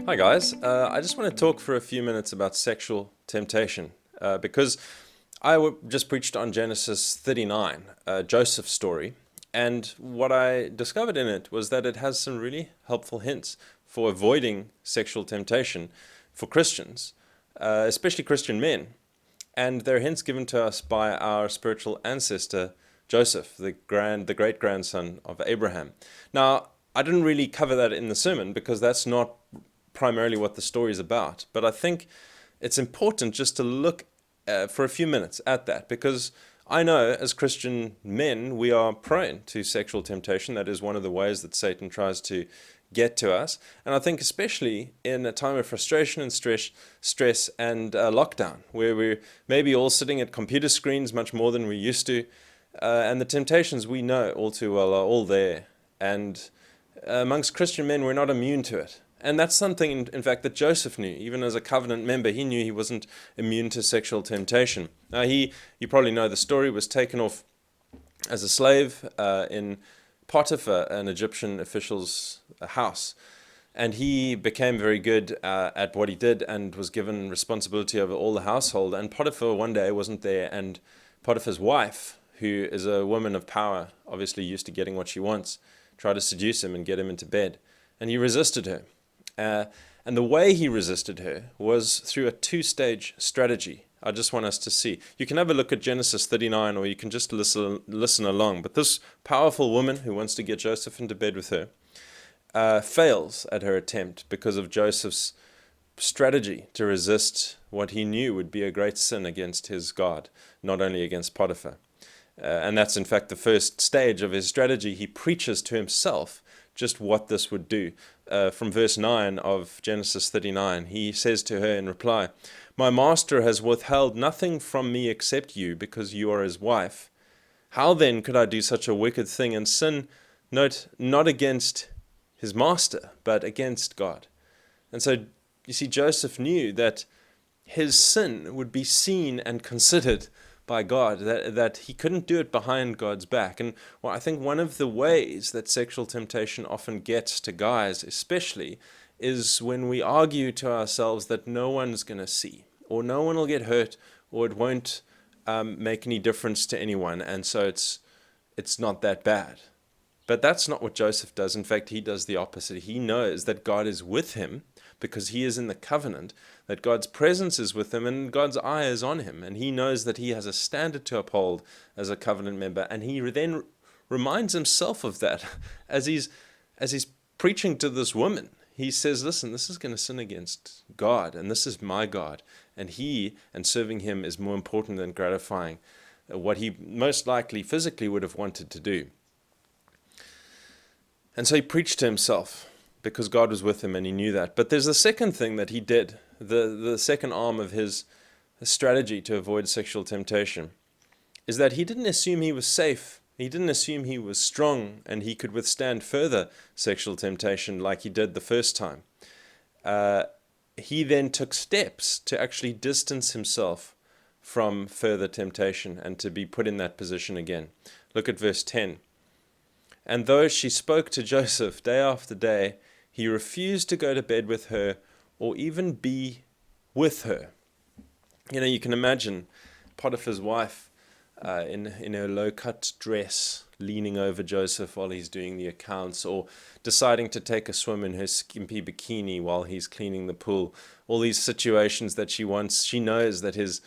Hi, guys. I just want to talk for a few minutes about sexual temptation because just preached on Genesis 39, Joseph's story, and what I discovered in it was that it has some really helpful hints for avoiding sexual temptation for Christians, especially Christian men. And they're hints given to us by our spiritual ancestor, Joseph, the great grandson of Abraham. Now, I didn't really cover that in the sermon because that's not primarily what the story is about. But I think it's important just to look for a few minutes at that because I know as Christian men we are prone to sexual temptation. That is one of the ways that Satan tries to get to us. And I think especially in a time of frustration and stress and lockdown, where we're maybe all sitting at computer screens much more than we used to, and the temptations we know all too well are all there. And amongst Christian men, we're not immune to it. And that's something, in fact, that Joseph knew. Even as a covenant member, he knew he wasn't immune to sexual temptation. Now, you probably know the story, was taken off as a slave in Potiphar, an Egyptian official's house. And he became very good at what he did and was given responsibility over all the household. And Potiphar one day wasn't there, and Potiphar's wife, who is a woman of power, obviously used to getting what she wants, tried to seduce him and get him into bed. And he resisted her. And the way he resisted her was through a two-stage strategy. I just want us to see. You can have a look at Genesis 39, or you can just listen along. But this powerful woman who wants to get Joseph into bed with her fails at her attempt because of Joseph's strategy to resist what he knew would be a great sin against his God, not only against Potiphar. And that's in fact the first stage of his strategy. He preaches to himself just what this would do. From verse 9 of Genesis 39, he says to her in reply, "My master has withheld nothing from me except you, because you are his wife. How then could I do such a wicked thing and sin, note, not against his master, but against God?" And so you see, Joseph knew that his sin would be seen and considered by God, that he couldn't do it behind God's back. And well, I think one of the ways that sexual temptation often gets to guys, especially, is when we argue to ourselves that no one's going to see, or no one will get hurt, or it won't make any difference to anyone, and so it's not that bad. But that's not what Joseph does. In fact, he does the opposite. He knows that God is with him because he is in the covenant, that God's presence is with him and God's eye is on him. And he knows that he has a standard to uphold as a covenant member. And he then reminds himself of that as he's preaching to this woman. He says, listen, this is going to sin against God, and this is my God. And serving him is more important than gratifying what he most likely physically would have wanted to do. And so he preached to himself because God was with him and he knew that. But there's the second thing that he did, the second arm of his strategy to avoid sexual temptation, is that he didn't assume he was safe. He didn't assume he was strong and he could withstand further sexual temptation like he did the first time. He then took steps to actually distance himself from further temptation and to be put in that position again. Look at verse 10. "And though she spoke to Joseph day after day, he refused to go to bed with her or even be with her." You can imagine Potiphar's wife in her low-cut dress leaning over Joseph while he's doing the accounts, or deciding to take a swim in her skimpy bikini while he's cleaning the pool. All these situations that she knows that his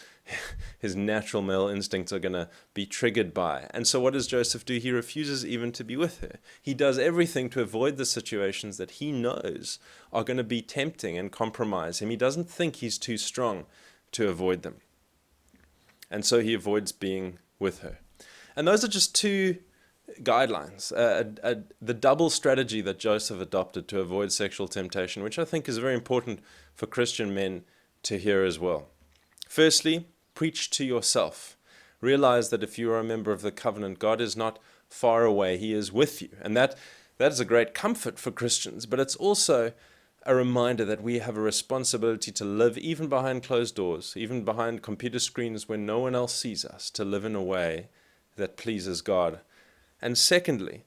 natural male instincts are going to be triggered by. And so what does Joseph do? He refuses even to be with her. He does everything to avoid the situations that he knows are going to be tempting and compromise him. He doesn't think he's too strong to avoid them. And so he avoids being with her. And those are just two guidelines, the double strategy that Joseph adopted to avoid sexual temptation, which I think is very important for Christian men to hear as well. Firstly, preach to yourself. Realize that if you are a member of the covenant, God is not far away. He is with you. And that is a great comfort for Christians, but it's also a reminder that we have a responsibility to live even behind closed doors, even behind computer screens when no one else sees us, to live in a way that pleases God. And secondly,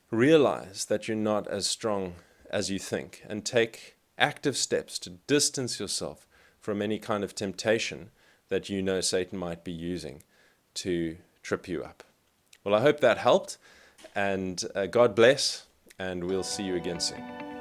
realize that you're not as strong as you think, and take active steps to distance yourself from any kind of temptation that you know Satan might be using to trip you up. Well, I hope that helped, and God bless, and we'll see you again soon.